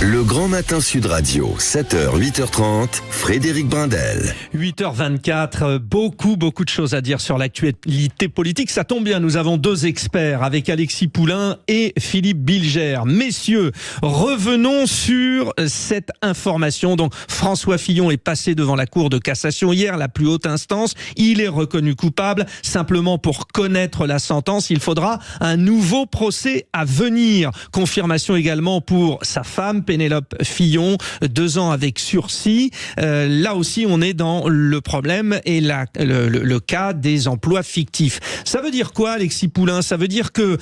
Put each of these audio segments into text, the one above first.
Le Grand Matin Sud Radio, 7h, 8h30, Frédéric Brindel. 8h24, beaucoup de choses à dire sur l'actualité politique. Ça tombe bien, nous avons deux experts avec Alexis Poulain et Philippe Bilger. Messieurs, revenons sur cette information. Donc, François Fillon est passé devant la Cour de cassation hier, la plus haute instance. Il est reconnu coupable. Simplement pour connaître la sentence, il faudra un nouveau procès à venir. Confirmation également pour sa femme, Pénélope Fillon, 2 ans avec sursis. Là aussi, on est dans le problème et le cas des emplois fictifs. Ça veut dire quoi, Alexis Poulain? Ça veut dire que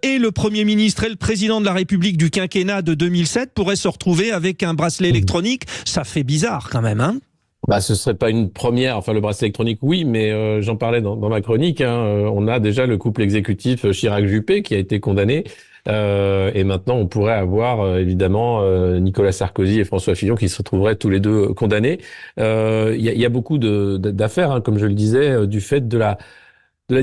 et le Premier ministre et le Président de la République du quinquennat de 2007 pourraient se retrouver avec un bracelet électronique. Ça fait bizarre quand même, hein? Ce serait pas une première, enfin le bracelet électronique oui, mais j'en parlais dans ma chronique, on a déjà le couple exécutif Chirac-Juppé qui a été condamné, et maintenant on pourrait avoir évidemment Nicolas Sarkozy et François Fillon qui se retrouveraient tous les deux condamnés. Il y a beaucoup d'affaires, comme je le disais, du fait de la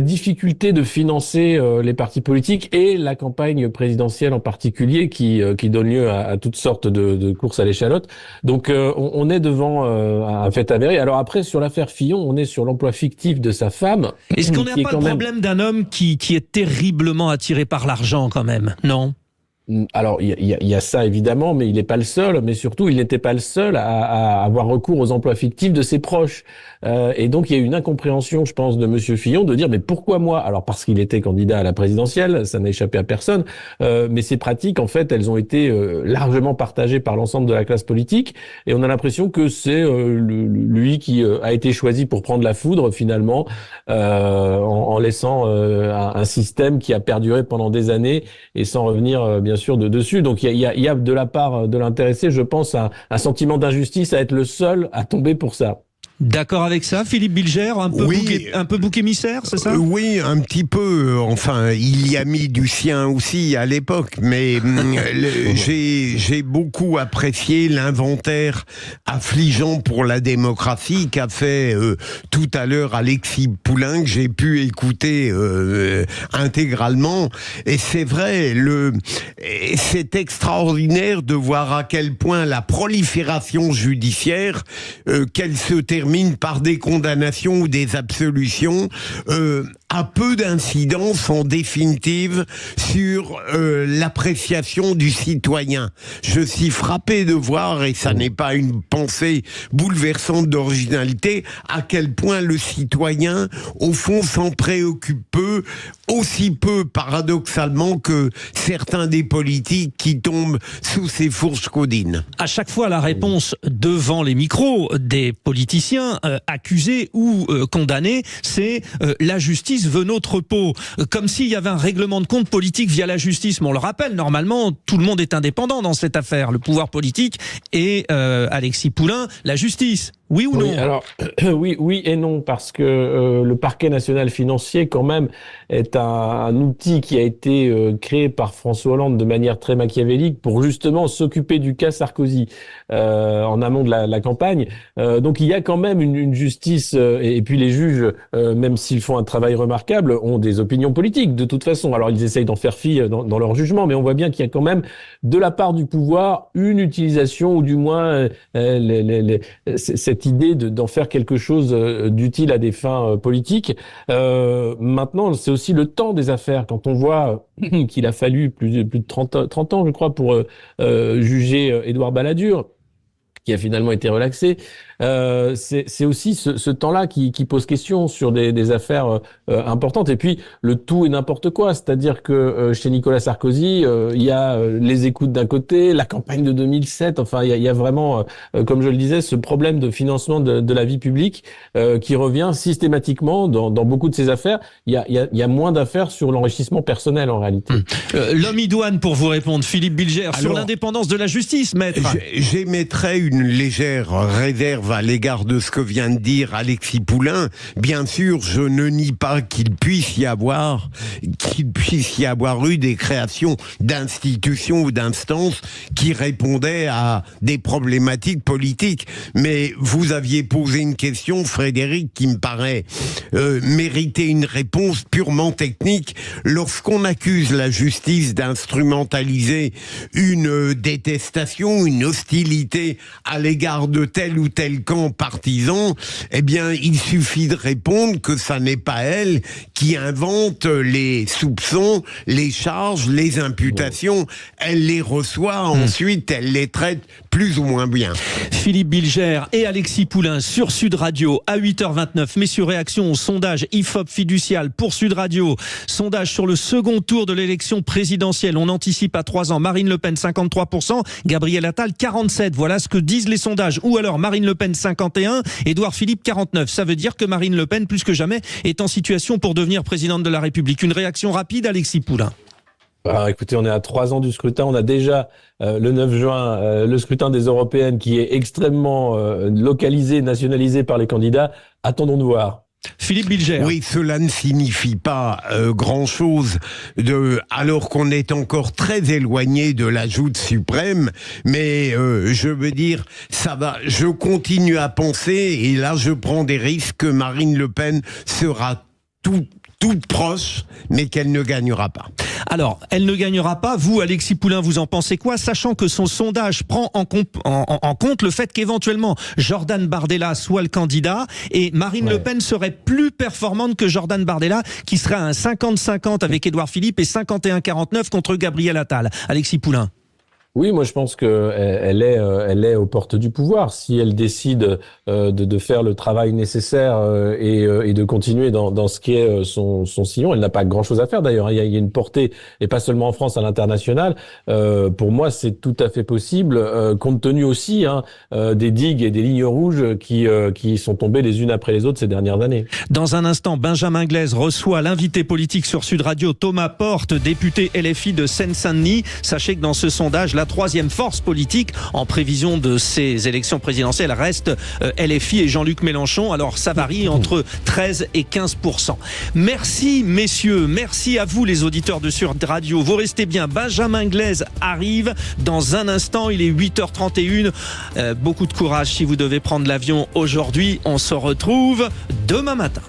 difficulté de financer les partis politiques et la campagne présidentielle en particulier qui donne lieu à toutes sortes de courses à l'échalote. Donc on est devant un fait avéré. Alors après, sur l'affaire Fillon, on est sur l'emploi fictif de sa femme. Est-ce qu'on n'a pas le problème d'un homme qui est terriblement attiré par l'argent quand même, non ? Alors, il y a ça évidemment, mais il n'est pas le seul. Mais surtout, il n'était pas le seul à avoir recours aux emplois fictifs de ses proches. Et donc, il y a eu une incompréhension, je pense, de Monsieur Fillon de dire mais pourquoi moi? Alors parce qu'il était candidat à la présidentielle, ça n'a échappé à personne. Mais ces pratiques, en fait, elles ont été largement partagées par l'ensemble de la classe politique. Et on a l'impression que c'est lui qui a été choisi pour prendre la foudre finalement, en laissant un système qui a perduré pendant des années et sans revenir bien sûr de dessus. Donc il y a de la part de l'intéressé, je pense, un sentiment d'injustice à être le seul à tomber pour ça. D'accord avec ça, Philippe Bilger, un peu bouc émissaire, c'est ça? Oui, un petit peu. Enfin, il y a mis du sien aussi à l'époque, mais j'ai beaucoup apprécié l'inventaire affligeant pour la démocratie qu'a fait tout à l'heure Alexis Poulain, que j'ai pu écouter intégralement. Et c'est vrai, c'est extraordinaire de voir à quel point la prolifération judiciaire, qu'elle se termine par des condamnations ou des absolutions, a peu d'incidence en définitive sur l'appréciation du citoyen. Je suis frappé de voir, et ça n'est pas une pensée bouleversante d'originalité, à quel point le citoyen, au fond, s'en préoccupe peu, aussi peu paradoxalement que certains des politiques qui tombent sous ces fourches caudines. À chaque fois, la réponse devant les micros des politiciens accusés ou condamnés, c'est la justice veut notre peau. Comme s'il y avait un règlement de compte politique via la justice. Mais on le rappelle, normalement, tout le monde est indépendant dans cette affaire. Le pouvoir politique et Alexis Poulain, la justice. Oui ou non? Oui, alors oui et non, parce que le parquet national financier, quand même, est un outil qui a été créé par François Hollande de manière très machiavélique pour justement s'occuper du cas Sarkozy en amont de la campagne. Donc il y a quand même une justice, et puis les juges, même s'ils font un travail remarquable, ont des opinions politiques de toute façon. Alors ils essayent d'en faire fi dans leur jugement, mais on voit bien qu'il y a quand même de la part du pouvoir une utilisation, ou du moins cette idée d'en faire quelque chose d'utile à des fins politiques. Maintenant, c'est aussi le temps des affaires. Quand on voit qu'il a fallu plus de 30 ans, je crois, pour juger Édouard Balladur, qui a finalement été relaxé. C'est aussi ce temps-là qui pose question sur des affaires importantes. Et puis, le tout et n'importe quoi. C'est-à-dire que chez Nicolas Sarkozy, il y a les écoutes d'un côté, la campagne de 2007. Enfin, il y a vraiment, comme je le disais, ce problème de financement de la vie publique qui revient systématiquement dans beaucoup de ces affaires. Il y a moins d'affaires sur l'enrichissement personnel, en réalité. L'homme idoine, pour vous répondre, Philippe Bilger, sur l'indépendance de la justice, maître. J'émettrais une une légère réserve à l'égard de ce que vient de dire Alexis Poulain. Bien sûr, je ne nie pas qu'il puisse y avoir eu des créations d'institutions ou d'instances qui répondaient à des problématiques politiques. Mais vous aviez posé une question, Frédéric, qui me paraît mériter une réponse purement technique. Lorsqu'on accuse la justice d'instrumentaliser une détestation, une hostilité à l'égard de tel ou tel camp partisan, eh bien, il suffit de répondre que ça n'est pas elle qui invente les soupçons, les charges, les imputations. Elle les reçoit, ensuite elle les traite plus ou moins bien. Philippe Bilger et Alexis Poulain sur Sud Radio à 8h29. Messieurs, réaction au sondage IFOP Fiducial pour Sud Radio. Sondage sur le second tour de l'élection présidentielle. On anticipe à 3 ans Marine Le Pen 53%, Gabriel Attal 47%. Voilà ce que disent les sondages. Ou alors Marine Le Pen 51%, Édouard Philippe 49%. Ça veut dire que Marine Le Pen, plus que jamais, est en situation pour devenir présidente de la République. Une réaction rapide, Alexis Poulain. Alors, écoutez, on est à 3 ans du scrutin. On a déjà le 9 juin le scrutin des européennes qui est extrêmement localisé, nationalisé par les candidats. Attendons de voir. Philippe Bilger. Oui, cela ne signifie pas grand-chose alors qu'on est encore très éloigné de la joute suprême, mais je veux dire, ça va. Je continue à penser, et là je prends des risques, que Marine Le Pen sera toute proche, mais qu'elle ne gagnera pas. Alors, elle ne gagnera pas. Vous, Alexis Poulain, vous en pensez quoi? Sachant que son sondage prend en compte le fait qu'éventuellement Jordan Bardella soit le candidat et Marine Le Pen serait plus performante que Jordan Bardella, qui serait à un 50-50 avec Édouard Philippe et 51-49 contre Gabriel Attal. Alexis Poulain. Oui, moi je pense qu'elle est aux portes du pouvoir. Si elle décide de faire le travail nécessaire et de continuer dans ce qui est son sillon, elle n'a pas grand-chose à faire d'ailleurs. Il y a une portée, et pas seulement en France, à l'international. Pour moi, c'est tout à fait possible, compte tenu aussi des digues et des lignes rouges qui sont tombées les unes après les autres ces dernières années. Dans un instant, Benjamin Glaise reçoit l'invité politique sur Sud Radio, Thomas Porte, député LFI de Seine-Saint-Denis. Sachez que dans ce sondage, la troisième force politique en prévision de ces élections présidentielles reste LFI et Jean-Luc Mélenchon. Alors ça varie entre 13 et 15%. Merci messieurs, merci à vous les auditeurs de Sud Radio. Vous restez bien. Benjamin Glaise arrive dans un instant. Il est 8h31. Beaucoup de courage si vous devez prendre l'avion aujourd'hui. On se retrouve demain matin.